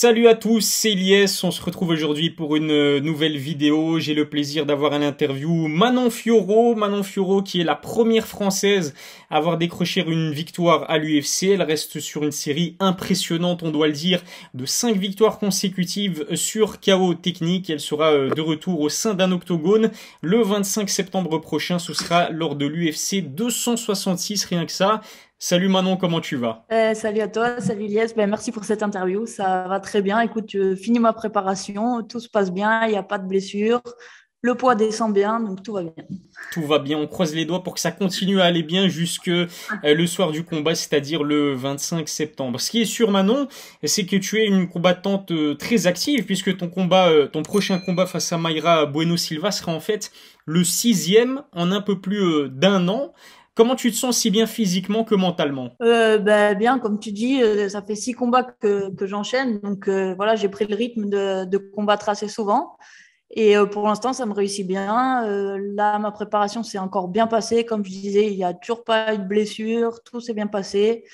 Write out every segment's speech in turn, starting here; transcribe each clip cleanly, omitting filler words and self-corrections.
Salut à tous, c'est Elias, on se retrouve aujourd'hui pour une nouvelle vidéo. J'ai le plaisir d'avoir à l'interview Manon Fiorot qui est la première française à avoir décroché une victoire à l'UFC. Elle reste sur une série impressionnante, on doit le dire, de 5 victoires consécutives sur KO technique. Elle sera de retour au sein d'un octogone le 25 septembre prochain. Ce sera lors de l'UFC 266, rien que ça. Salut Manon, comment tu vas? Salut à toi, salut Lies. Merci pour cette interview. Ça va très bien. Écoute, je finis ma préparation. Tout se passe bien. Il n'y a pas de blessure. Le poids descend bien. Donc, tout va bien. Tout va bien, on croise les doigts pour que ça continue à aller bien jusque le soir du combat, c'est-à-dire le 25 septembre. Ce qui est sûr Manon, c'est que tu es une combattante très active puisque ton prochain combat face à Mayra Bueno Silva sera en fait le 6e en un peu plus d'un an. Comment tu te sens si bien physiquement que mentalement? Bien, comme tu dis, ça fait 6 combats que j'enchaîne. Donc, voilà, j'ai pris le rythme de combattre assez souvent. Et pour l'instant, ça me réussit bien. Là, ma préparation s'est encore bien passée. Comme je disais, il n'y a toujours pas eu de blessure. Tout s'est bien passé.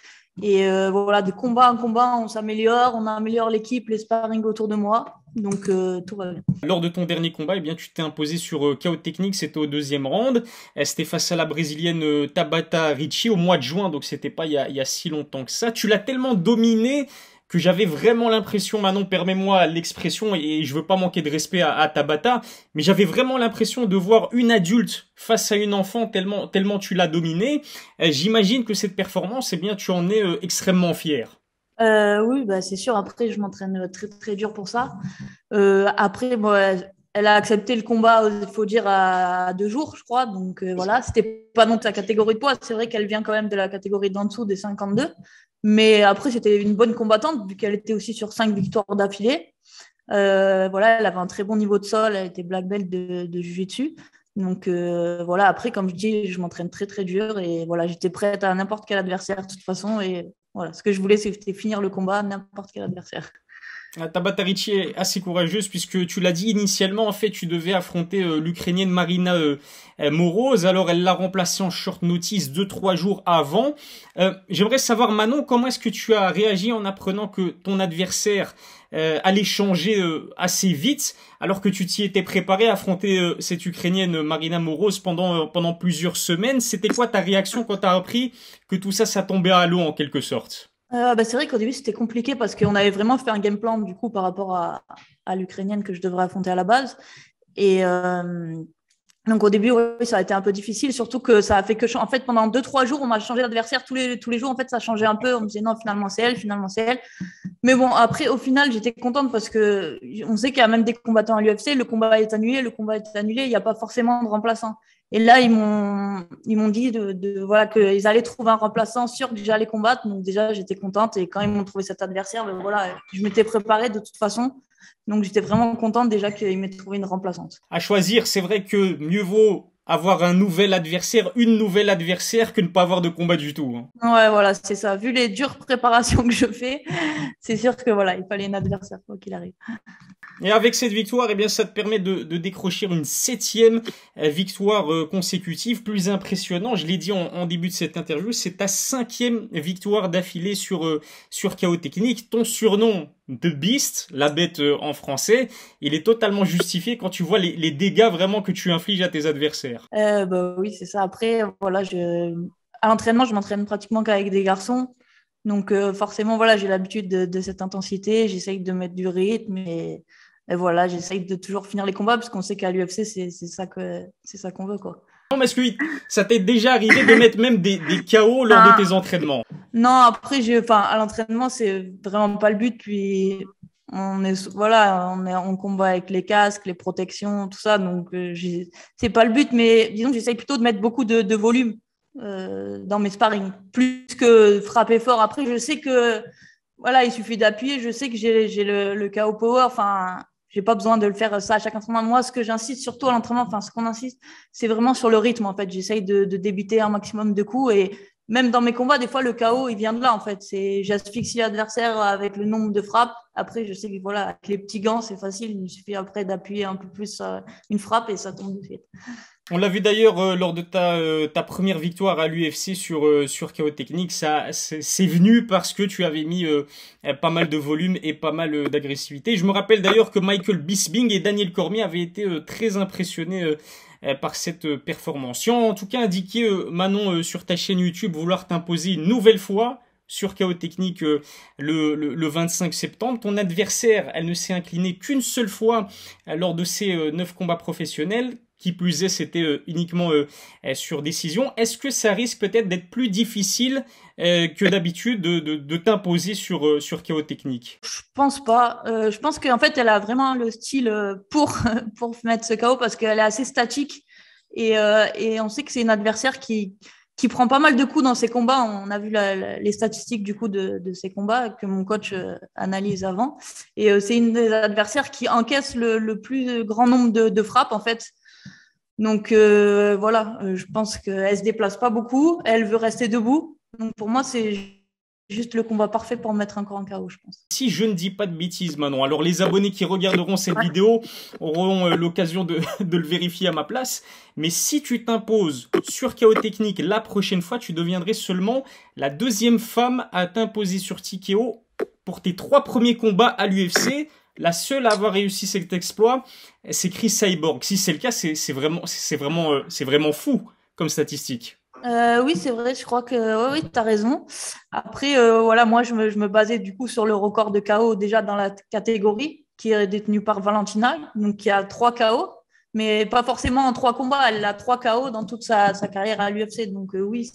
Et voilà, de combat en combat, on s'améliore. On améliore l'équipe, les sparring autour de moi. Donc, tout va bien. Lors de ton dernier combat, eh bien, tu t'es imposé sur KO technique, c'était au deuxième round. C'était face à la brésilienne Tabata Ricci au mois de juin, donc c'était pas il y a si longtemps que ça. Tu l'as tellement dominé que j'avais vraiment l'impression, Manon, permets-moi l'expression, et je veux pas manquer de respect à Tabata, mais j'avais vraiment l'impression de voir une adulte face à une enfant tellement tu l'as dominée. J'imagine que cette performance, eh bien, tu en es extrêmement fier. Oui, c'est sûr. Après, je m'entraîne très, très dur pour ça. Après, moi, elle a accepté le combat, il faut dire, à 2 jours, je crois. Donc, voilà, c'était pas non sa catégorie de poids. C'est vrai qu'elle vient quand même de la catégorie d'en dessous des 52. Mais après, c'était une bonne combattante, vu qu'elle était aussi sur 5 victoires d'affilée. Voilà, elle avait un très bon niveau de sol. Elle était black belt de Jiu-Jitsu. Donc, voilà, après, comme je dis, je m'entraîne très, très dur. Et voilà, j'étais prête à n'importe quel adversaire, de toute façon. Et voilà, ce que je voulais, c'était finir le combat à n'importe quel adversaire. Tabata Ricci est assez courageuse puisque tu l'as dit initialement, en fait, tu devais affronter l'Ukrainienne Marina Moroz. Alors, elle l'a remplacée en short notice 2-3 jours avant. J'aimerais savoir, Manon, comment est-ce que tu as réagi en apprenant que ton adversaire allait changer assez vite, alors que tu t'y étais préparé à affronter cette Ukrainienne Marina Moroz pendant plusieurs semaines. C'était quoi ta réaction quand tu as appris que tout ça, ça tombait à l'eau en quelque sorte? C'est vrai qu'au début, c'était compliqué parce qu'on avait vraiment fait un game plan du coup par rapport à l'Ukrainienne que je devrais affronter à la base. Et donc au début, oui, ça a été un peu difficile, surtout que ça a fait que, en fait, pendant 2, 3 jours, on m'a changé d'adversaire tous les jours. En fait, ça changeait un peu. On me disait non, finalement c'est elle, finalement c'est elle. Mais bon, après, au final, j'étais contente parce que on sait qu'il y a même des combattants à l'UFC, le combat est annulé, il n'y a pas forcément de remplaçant. Et là, ils m'ont dit voilà, qu'ils allaient trouver un remplaçant sûr que j'allais combattre. Donc déjà, j'étais contente. Et quand ils m'ont trouvé cet adversaire, voilà, je m'étais préparée de toute façon. Donc j'étais vraiment contente déjà qu'ils m'aient trouvé une remplaçante. À choisir, c'est vrai que mieux vaut avoir un nouvel adversaire, une nouvelle adversaire que ne pas avoir de combat du tout, hein. Ouais, voilà, c'est ça. Vu les dures préparations que je fais, c'est sûr que voilà, il fallait un adversaire quoi qu'il arrive. Et avec cette victoire, eh bien, ça te permet de décrocher une 7e victoire consécutive. Plus impressionnant, je l'ai dit en début de cette interview, c'est ta 5e victoire d'affilée sur KO technique. Ton surnom de Beast, la bête en français, il est totalement justifié quand tu vois les dégâts vraiment que tu infliges à tes adversaires. Oui, c'est ça. Après, voilà, à l'entraînement, je m'entraîne pratiquement qu'avec des garçons. Donc, forcément, voilà, j'ai l'habitude de cette intensité. J'essaye de mettre du rythme et voilà, j'essaye de toujours finir les combats parce qu'on sait qu'à l'UFC, c'est ça qu'on veut, quoi. Non, mais est-ce que ça t'est déjà arrivé de mettre même des KO lors de Ah, tes entraînements? non, après, à l'entraînement, c'est vraiment pas le but. Puis, voilà, on est en combat avec les casques, les protections, tout ça. Donc, c'est pas le but, mais disons que j'essaye plutôt de mettre beaucoup de volume dans mes sparring, plus que frapper fort. Après, je sais que, voilà, il suffit d'appuyer. Je sais que j'ai le KO power. Enfin, j'ai pas besoin de le faire ça à chaque entraînement. Moi, ce que j'insiste surtout à l'entraînement, enfin, ce qu'on insiste, c'est vraiment sur le rythme. En fait, j'essaye de débiter un maximum de coups et même dans mes combats, des fois, le KO, il vient de là, en fait. J'asphyxie l'adversaire avec le nombre de frappes. Après, je sais que voilà, avec les petits gants, c'est facile. Il suffit après d'appuyer un peu plus une frappe et ça tombe de suite. On l'a vu d'ailleurs lors de ta première victoire à l'UFC sur KO Technique, c'est venu parce que tu avais mis pas mal de volume et pas mal d'agressivité. Je me rappelle d'ailleurs que Michael Bisping et Daniel Cormier avaient été très impressionnés par cette performance. Tu as en tout cas indiqué, Manon, sur ta chaîne YouTube, vouloir t'imposer une nouvelle fois sur KO Technique le 25 septembre. Ton adversaire, elle ne s'est inclinée qu'une seule fois lors de ses 9 combats professionnels. Qui plus est, c'était uniquement sur décision. Est-ce que ça risque peut-être d'être plus difficile que d'habitude de t'imposer sur KO Technique? Je pense pas. Je pense qu'en fait, elle a vraiment le style pour mettre ce KO parce qu'elle est assez statique et on sait que c'est une adversaire qui prend pas mal de coups dans ses combats. On a vu les statistiques du coup de ses combats que mon coach analyse avant. Et c'est une des adversaires qui encaisse le plus grand nombre de frappes en fait. Donc voilà, je pense qu'elle se déplace pas beaucoup, elle veut rester debout. Donc pour moi, c'est juste le combat parfait pour me mettre encore en KO, je pense. Si je ne dis pas de bêtises, Manon, alors les abonnés qui regarderont cette vidéo auront l'occasion de le vérifier à ma place. Mais si tu t'imposes sur KO Technique la prochaine fois, tu deviendrais seulement la 2e femme à t'imposer sur TKO pour tes 3 premiers combats à l'UFC. La seule à avoir réussi cet exploit, c'est Cris Cyborg. Si c'est le cas, c'est vraiment fou comme statistique. Oui, c'est vrai, je crois que oui, tu as raison. Après, voilà, moi, je me basais du coup sur le record de KO déjà dans la catégorie qui est détenue par Valentina, donc qui a 3 KO, mais pas forcément en 3 combats. Elle a 3 KO dans toute sa carrière à l'UFC. Donc oui,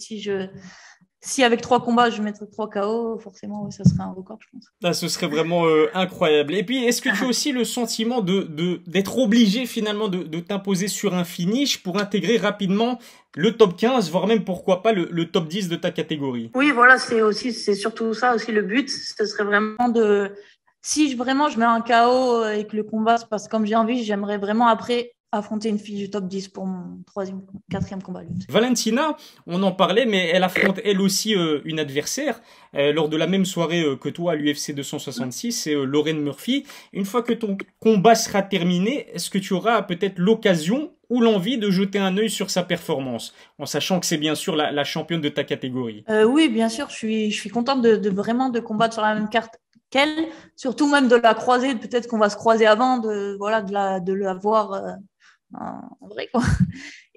si avec 3 combats, je mettrais 3 KO, forcément, oui, ça serait un record, je pense. Ah, ce serait vraiment incroyable. Et puis, est-ce que tu as aussi le sentiment d'être obligé finalement de t'imposer sur un finish pour intégrer rapidement le top 15, voire même pourquoi pas le top 10 de ta catégorie? Oui, voilà, c'est surtout ça aussi le but. Ce serait vraiment si vraiment je mets un KO et que le combat se passe comme j'ai envie, j'aimerais vraiment après affronter une fille du top 10 pour mon 3e, 4e combat lutte. Valentina, on en parlait, mais elle affronte elle aussi une adversaire lors de la même soirée que toi à l'UFC 266, c'est Lauren Murphy. Une fois que ton combat sera terminé, est-ce que tu auras peut-être l'occasion ou l'envie de jeter un œil sur sa performance, en sachant que c'est bien sûr la championne de ta catégorie? Oui, bien sûr, je suis contente de vraiment de combattre sur la même carte qu'elle, surtout même de la croiser. Peut-être qu'on va se croiser avant, de la voir en vrai, quoi.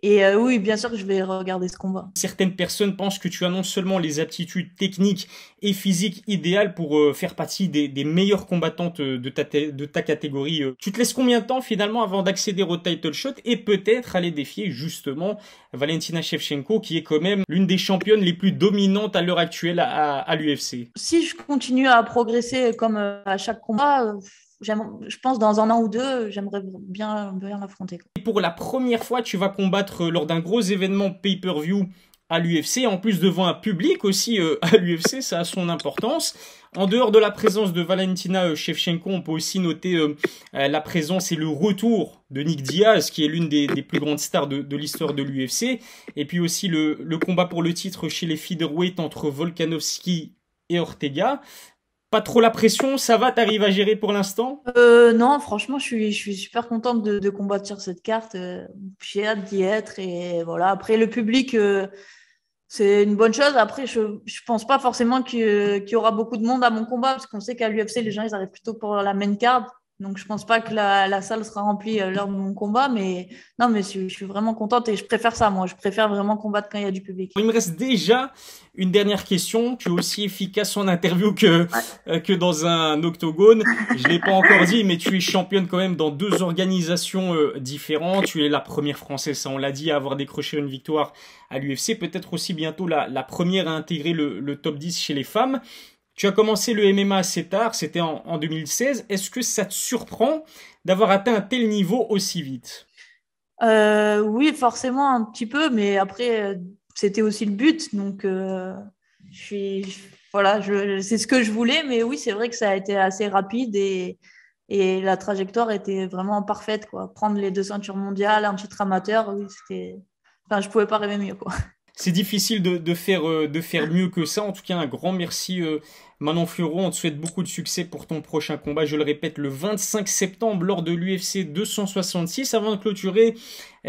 Et oui, bien sûr que je vais regarder ce combat. Certaines personnes pensent que tu as non seulement les aptitudes techniques et physiques idéales pour faire partie des meilleures combattantes de ta catégorie. Tu te laisses combien de temps finalement avant d'accéder au title shot et peut-être aller défier justement Valentina Shevchenko, qui est quand même l'une des championnes les plus dominantes à l'heure actuelle à l'UFC? Si je continue à progresser comme à chaque combat, je pense dans un an ou deux, j'aimerais bien l'affronter. Et pour la première fois, tu vas combattre lors d'un gros événement pay-per-view à l'UFC, en plus devant un public aussi à l'UFC, ça a son importance. En dehors de la présence de Valentina Shevchenko, on peut aussi noter la présence et le retour de Nick Diaz, qui est l'une des plus grandes stars de l'histoire de l'UFC. Et puis aussi le combat pour le titre chez les featherweight entre Volkanovski et Ortega. Pas trop la pression, ça va, t'arrives à gérer pour l'instant? Non, franchement, je suis super contente de combattre sur cette carte. J'ai hâte d'y être et voilà. Après, le public, c'est une bonne chose. Après, je pense pas forcément qu'il y aura beaucoup de monde à mon combat parce qu'on sait qu'à l'UFC, les gens, ils arrivent plutôt pour la main card. Donc, je pense pas que la salle sera remplie lors de mon combat. Mais non, mais je suis vraiment contente et je préfère ça, moi. Je préfère vraiment combattre quand il y a du public. Il me reste déjà une dernière question. Tu es aussi efficace en interview que dans un octogone. Je l'ai pas encore dit, mais tu es championne quand même dans 2 organisations différentes. Tu es la première française, ça on l'a dit, à avoir décroché une victoire à l'UFC. Peut-être aussi bientôt la première à intégrer le top 10 chez les femmes. Tu as commencé le MMA assez tard, c'était en 2016. Est-ce que ça te surprend d'avoir atteint un tel niveau aussi vite? Oui, forcément un petit peu, mais après, c'était aussi le but. Donc, voilà, c'est ce que je voulais, mais oui, c'est vrai que ça a été assez rapide et la trajectoire était vraiment parfaite, quoi. Prendre les 2 ceintures mondiales, un titre amateur, oui, enfin, je pouvais pas rêver mieux, quoi. c'est difficile de faire mieux que ça. En tout cas, un grand merci Manon Fiorot. On te souhaite beaucoup de succès pour ton prochain combat. Je le répète, le 25 septembre lors de l'UFC 266. Avant de clôturer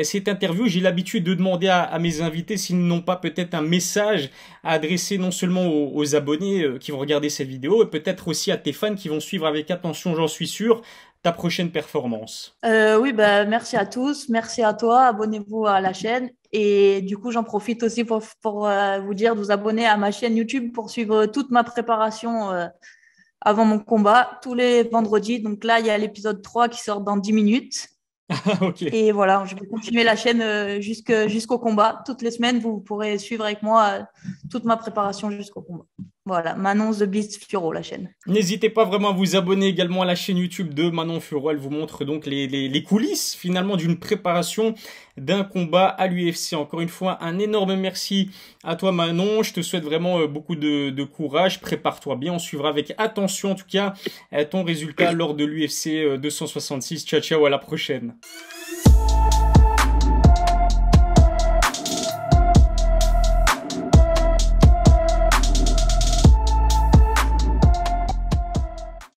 cette interview, j'ai l'habitude de demander à mes invités s'ils n'ont pas peut-être un message à adresser non seulement aux abonnés qui vont regarder cette vidéo, et peut-être aussi à tes fans qui vont suivre avec attention, j'en suis sûr, ta prochaine performance. Oui, bah, merci à tous, merci à toi, abonnez-vous à la chaîne. Et du coup, j'en profite aussi pour vous dire de vous abonner à ma chaîne YouTube pour suivre toute ma préparation avant mon combat, tous les vendredis. Donc là, il y a l'épisode 3 qui sort dans 10 minutes. Ok. Et voilà, je vais continuer la chaîne jusqu'au combat. Toutes les semaines, vous pourrez suivre avec moi toute ma préparation jusqu'au combat. Voilà, Manon The Beast Fiorot, la chaîne. N'hésitez pas vraiment à vous abonner également à la chaîne YouTube de Manon Fiorot. Elle vous montre donc les coulisses finalement d'une préparation d'un combat à l'UFC. Encore une fois, un énorme merci à toi Manon. Je te souhaite vraiment beaucoup de courage. Prépare-toi bien. On suivra avec attention en tout cas ton résultat lors de l'UFC 266. Ciao ciao, à la prochaine.